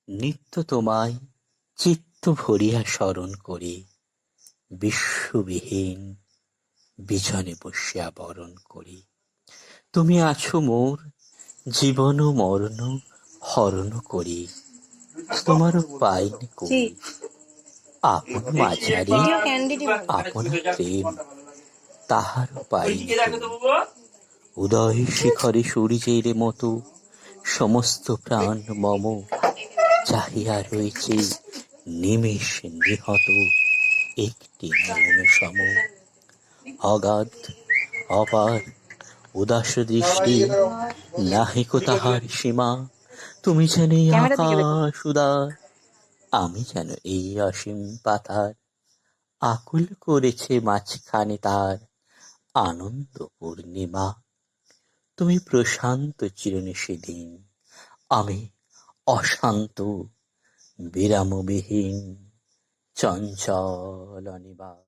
নিত্য তোমায় চিত্ত ভরিয়া স্মরণ করি, বিশ্ববিহীন বিজনে বসিয়া বরণ করি। তুমি আছো মোর জীবন মরণ হরণ করি, তোমারও পাইনি কই আপন মাঝারি আপন প্রেম, তাহারও পাইনি কই। উদয় শিখরে সূর্যের মতো সমস্ত প্রাণ মম চাহিয়া রয়েছে নিমেষ নিহত একটি নয়ন সম। অগাধ অপার উদাস দৃষ্টি নাহিক তাহার সীমা, তুমি যেন এই আকাশ উদার, আমি যেন এই অসীম পাতার। আকুল করেছে মাঝখানে তার আনন্দ পূর্ণিমা। তুমি প্রশান্ত চিরুনি সেদিন, আমি অশান্ত বিরামবিহীন চঞ্চল অনিবা।